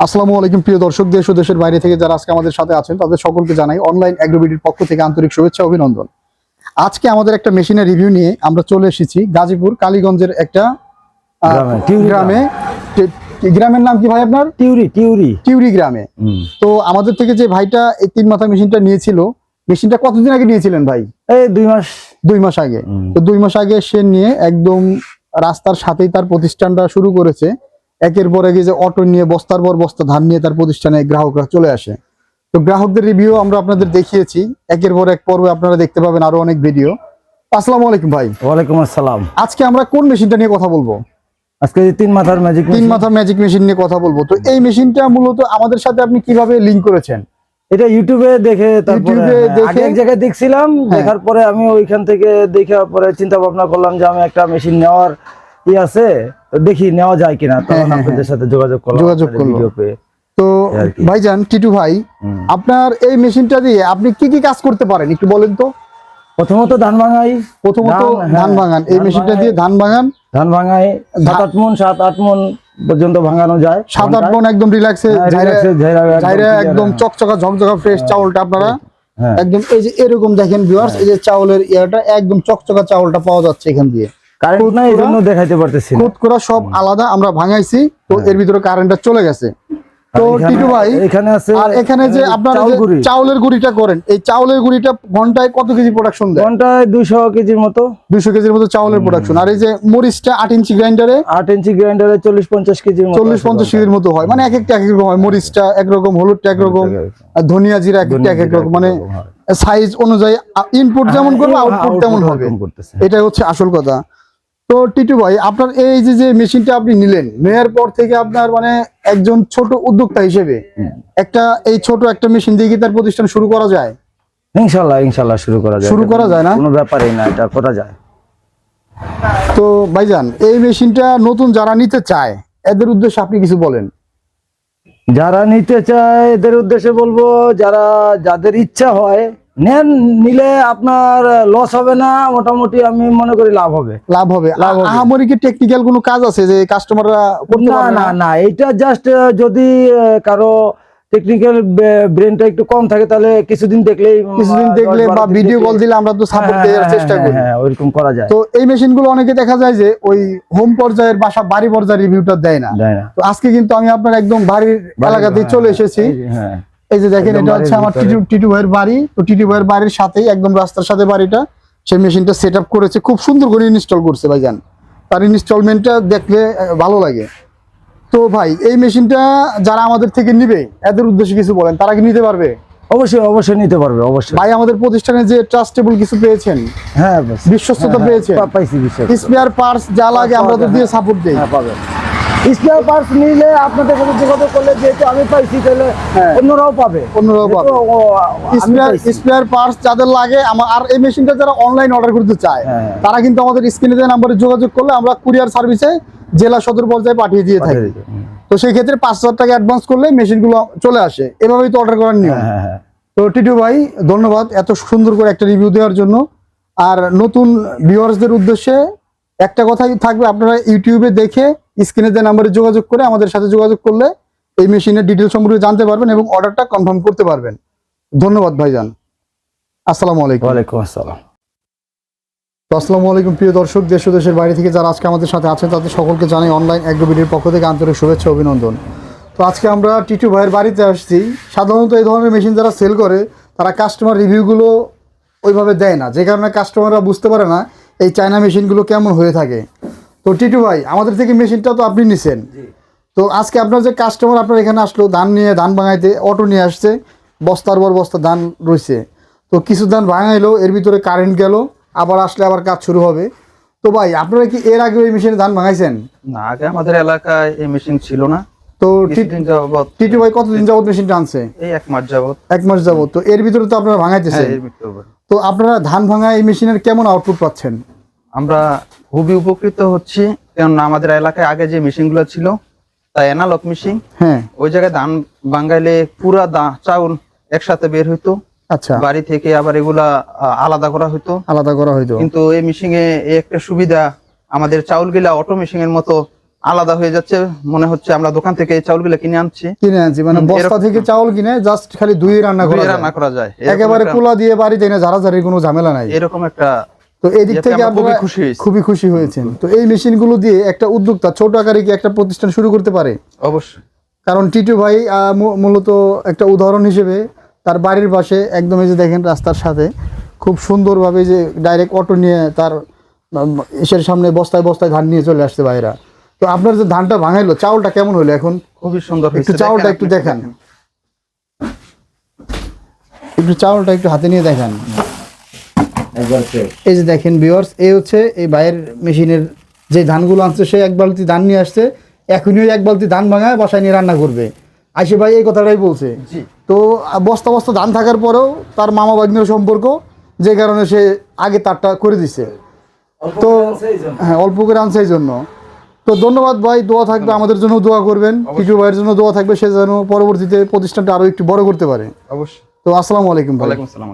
আসসালামু আলাইকুম প্রিয় দর্শক, দেশ ও দেশের বাইরে থেকে যারা আজকে আমাদের সাথে আছেন তাদের সকলকে জানাই অনলাইন অ্যাগ্রোবিডির পক্ষ থেকে আন্তরিক শুভেচ্ছা অভিনন্দন। আজকে আমাদের একটা মেশিনের রিভিউ নিয়ে আমরা চলে এসেছি গাজীপুর কালীগঞ্জের একটা গ্রামে। গ্রামের নাম কি ভাই আপনার? টিউরি গ্রামে। তো আমাদের থেকে যে ভাইটা এই 3 মাথা মেশিনটা নিয়েছিল, মেশিনটা কতদিন আগে নিয়েছিলেন ভাই? এই 2 মাস আগে। তো 2 মাস আগে সে নিয়ে একদম রাস্তার সাথেই তার প্রতিষ্ঠানটা শুরু করেছে। একের পর এক যে অটো নিয়ে বস্তার পর বস্তা ধান নিয়ে তার প্রতিষ্ঠানে গ্রাহকরা চলে আসে। তো গ্রাহকদের রিভিউ আমরা আপনাদের দেখিয়েছি, একের পর এক পর্বে আপনারা দেখতে পাবেন আরো অনেক ভিডিও। আসসালামু আলাইকুম ভাই। ওয়ালাইকুম আসসালাম। আজকে আমরা কোন মেশিনটা নিয়ে কথা বলবো? আজকে 3 মাথার ম্যাজিক মেশিন নিয়ে কথা বলবো। তো এই মেশিনটা মূলত আমাদের সাথে আপনি কিভাবে লিংক করেছেন? এটা ইউটিউবে দেখে, তারপরে আগে এক জায়গায় দেখছিলাম, দেখার পরে আমি ওইখান থেকে দেখে পরে চিন্তা ভাবনা করলাম যে আমি একটা মেশিন নেওয়ার আছে, দেখি নেওয়া যায় কিনা। তখন আপনাদের সাথে যোগাযোগ করলাম। তো ভাইজান টিটু ভাই, আপনার এই মেশিনটা দিয়ে আপনি কি কি কাজ করতে পারেন একটু বলেন তো? প্রথমত ধান ভাঙাই। ধান ভাঙান। এই মেশিনটা দিয়ে ধান ভাঙাই 7-8 মণ পর্যন্ত ভাঙানো যায়। 7-8 মণ একদম রিল্যাক্সে একদম চকচকা ঝকঝকা ফ্রেশ চাউলটা আপনারা একদম এই যে এরকম দেখেন ভিউয়ার্স, এই যে চাউলের ইয়াটা একদম চকচকা চাউলটা পাওয়া যাচ্ছে এখান দিয়ে। কারেন্ট নাই, এজন্য দেখাইতে পারতেছি। খুদ করা সব আলাদা আমরা ভাঙাইছি, তো এর ভিতরে কারেন্টটা চলে গেছে। তো টিটু ভাই এখানে আছে, আর এখানে যে আপনারা চাউলের গুঁড়িটা করেন, এই চাউলের গুঁড়িটা ঘন্টায় কত কেজি প্রোডাকশন দেয়? ঘন্টায় 200 কেজির মতো। 200 কেজির মতো চাউলের প্রোডাকশন। আর এই যে মরিচটা 8 ইঞ্চি গ্রাইন্ডারে 40-50 কেজির মতো, 40-50 কেজির মতো হয়। মানে এক একটা এক রকম হয়, মরিচটা একরকম, হলুদটা একরকম, আর ধনিয়া জিরা এক একটা এক রকম, মানে সাইজ অনুযায়ী ইনপুট যেমন করবে আউটপুট তেমন হবে। এটাই হচ্ছে আসল কথা। তো টিটু ভাই, আপনার এই যে মেশিনটা আপনি নিলেন, নেওয়ার পর থেকে আপনার মানে একজন ছোট উদ্যোক্তা হিসেবে এই ছোট একটা মেশিন দিয়ে কি তার প্রতিষ্ঠান শুরু করা যায়? ইনশাআল্লাহ শুরু করা যায় না, কোনো ব্যাপারই না, এটা করা যায়। তো ভাইজান, এই মেশিনটা নতুন যারা নিতে চায় এদের উদ্দেশ্যে আপনি কিছু বলেন। যারা নিতে চায় এদের উদ্দেশ্যে বলবো, যাদের ইচ্ছা হয় নিলে আপনার লস হবে না, মোটামুটি আমি মনে করি লাভ হবে। আহামরি কি টেকনিক্যাল কোনো কাজ আছে যে কাস্টমাররা করতে পারবে না? না, এটা জাস্ট যদি কারো টেকনিক্যাল ব্রেনটা একটু কম থাকে, তাহলে কিছুদিন দেখলে বা ভিডিও কল দিলে আমরা তো সাপোর্ট দেওয়ার চেষ্টা করি। হ্যাঁ, ওইরকম করা যায়। তো এই মেশিনগুলো অনেকে দেখা যায় যে ওই হোম পর্যায়ের বাড়ি পর্যায়ের রিভিউটা দেয় না। তো আজকে কিন্তু আমি আপনার একদম বাড়ির এলাকাতেই চলে এসেছি। এই যে দেখেন, এটা হচ্ছে আমার টিটু ভাইয়ের বাড়ি। তো টিটু ভাইয়ের বাড়ির সাথেই একদম রাস্তার সাথে বাড়িটা। সেই মেশিনটা সেট আপ করেছে, খুব সুন্দর করে ইনস্টল করছে ভাইজান। তার ইনস্টলমেন্টটা দেখলে ভালো লাগে। তো ভাই, এই মেশিনটা যারা আমাদের থেকে নিবে এদের উদ্দেশ্যে কিছু বলেন, তারা কি নিতে পারবে? অবশ্যই নিতে পারবে, অবশ্যই। ভাই, আমাদের প্রতিষ্ঠানে যে ট্রাস্টেবল কিছু পেয়েছেন, হ্যাঁ, বিশ্বস্ততা পেয়েছেন, পাইছি। স্পেয়ার পার্টস যা লাগে আমরা তো দিয়ে সাপোর্ট দেই। পাবেন। স্পেয়ার পার্টস নিলে আপনাদের সাথে যোগাযোগ করলে, যেহেতু আমি পাইছি, তাহলে অন্যরাও পাবে। স্পেয়ার পার্টস যাদের লাগে আর এই মেশিনটা যারা অনলাইন অর্ডার করতে চায় তারা কিন্তু আমাদের স্ক্রিনে দেওয়া নম্বরে যোগাযোগ করলে আমরা কুরিয়ার সার্ভিসে জেলা সদর পর্যায়ে পাঠিয়ে দিয়ে থাকি। তো সেই ক্ষেত্রে 5,000 টাকা অ্যাডভান্স করলে মেশিনগুলো চলে আসে। এভাবেই তো অর্ডার করার নিয়ম। তো টিটু ভাই, ধন্যবাদ এত সুন্দর করে একটা রিভিউ দেওয়ার জন্য। আর নতুন ভিউয়ার্সদের উদ্দেশ্যে একটা কথাই থাকবে, আপনারা ইউটিউবে দেখে স্ক্রিনে দেওয়া নম্বরে যোগাযোগ করে আমাদের সাথে যোগাযোগ করলে এই মেশিনের ডিটেল সম্পর্কে জানতে পারবেন এবং অর্ডারটা কনফার্ম করতে পারবেন। ধন্যবাদ ভাইজান। আসসালামু আলাইকুম। ওয়ালাইকুম আসসালাম। আসসালামু আলাইকুম প্রিয় দর্শক, দেশ ও দেশের বাইরে থেকে যারা আজকে আমাদের সাথে আছেন তাদের সকলকে জানাই অনলাইন অ্যাগ্রোবিডির পক্ষ থেকে আন্তরিক শুভেচ্ছা অভিনন্দন। তো আজকে আমরা টিটু ভাইয়ের বাড়িতে আসছি। সাধারণত এই ধরনের মেশিন যারা সেল করে তারা কাস্টমার রিভিউগুলো ওইভাবে দেয় না, যে কারণে কাস্টমাররা বুঝতে পারে না এই চায়না মেশিনগুলো কেমন হয়ে থাকে। তো টিটু ভাই, আমাদের থেকে মেশিনটা তো আপনি নিছেন, তো আজকে আপনার যে কাস্টমার আপনার এখানে আসলো ধান নিয়ে, ধান ভাঙাইতে অটো নিয়ে আসছে, বস্তার পর বস্তা ধান রয়েছে। তো কিছু ধান ভাঙাইলো, এর ভিতরে কারেন্ট গেল, আবার আসলে আবার কাজ শুরু হবে। তো ভাই, আপনারা কি এর আগে এই মেশিনে ধান ভাঙাইছেন? না, আগে আমাদের এলাকায় এই মেশিন ছিল না। তো টিটু ভাই কতদিন যাবত মেশিনটা আনছে? এই 1 মাস যাবত। 1 মাস যাবত। তো এর ভিতরে তো আপনারা ভাঙাইতেছেন। তো আপনারা ধান ভাঙা এই মেশিনের কেমন আউটপুট পাচ্ছেন? আমরা খুবই উপকৃত হচ্ছি, কারণ আমাদের এলাকায় আগে যে মেশিনগুলো ছিল তা অ্যানালগ মেশিন। ওই জায়গায় ধান ভাঙাইলে পুরা চাউল একসাথে বের হইতো। আচ্ছা, বাড়ি থেকে আবার এগুলা আলাদা করা হইতো। কিন্তু এই মেশিনে একটা সুবিধা, আমাদের চাউলগুলা অটো মেশিনের মতো আলাদা হয়ে যাচ্ছে, মনে হচ্ছে আমরা দোকান থেকে এই চাউলগুলো কিনে আনছি। মানে বস্তা থেকে চাউল কিনে জাস্ট খালি ধুয়ে রান্না করা যায়, একেবারে পোলা দিয়ে বাড়িতে এনে ঝাড়াঝাড়ির কোনো ঝামেলা নাই, এরকম একটা। তো এই দিক থেকে আপনারা খুবই খুশি হয়েছেন। তো এই মেশিনগুলো দিয়ে একটা উদ্যোক্তা ছোট আকারে কি একটা প্রতিষ্ঠান শুরু করতে পারে? অবশ্যই, কারণ টিটু ভাই মূলত একটা উদাহরণ হিসেবে তার বাড়ির পাশে একদম এই যে দেখেন রাস্তার সাথে খুব সুন্দরভাবে যে ডাইরেক্ট অটো নিয়ে তার এসের সামনে বস্তায় বস্তায় ধান নিয়ে চলে আসছে ভাইরা। তো আপনার যে ধানটা ভাঙাইলো, চাউলটা কেমন হলো এখন? খুবই সুন্দর, একটু চাউলটা একটু দেখান, একটু চাউলটা একটু হাতে নিয়ে দেখান। এই যে দেখেন ভিউয়ার্স, এই হচ্ছে এই ভাইয়ের মেশিনের যে ধানগুলো আনছে, সে এক বালতি ধান নিয়ে আসছে, এখনই এক বালতি ধান ভাঙায় বাসায় নিয়ে রান্না করবে। আইসে ভাই এই কথাটাই বলছে। তো বস্তা বস্তা ধান থাকার পরেও তার মামা ভাগ্নের সম্পর্ক, যে কারণে সে আগে তারটা করে দিছে। তো হ্যাঁ, অল্প করে আনছে এই জন্য। তো ধন্যবাদ ভাই, দোয়া থাকবে, আমাদের জন্য দোয়া করবেন, টিটু ভাইয়ের জন্য দোয়া থাকবে, সে যেন পরবর্তীতে প্রতিষ্ঠানটা আরো একটু বড় করতে পারে। অবশ্যই। তো আসসালামু আলাইকুম ভাই। ওয়ালাইকুম আসসালাম।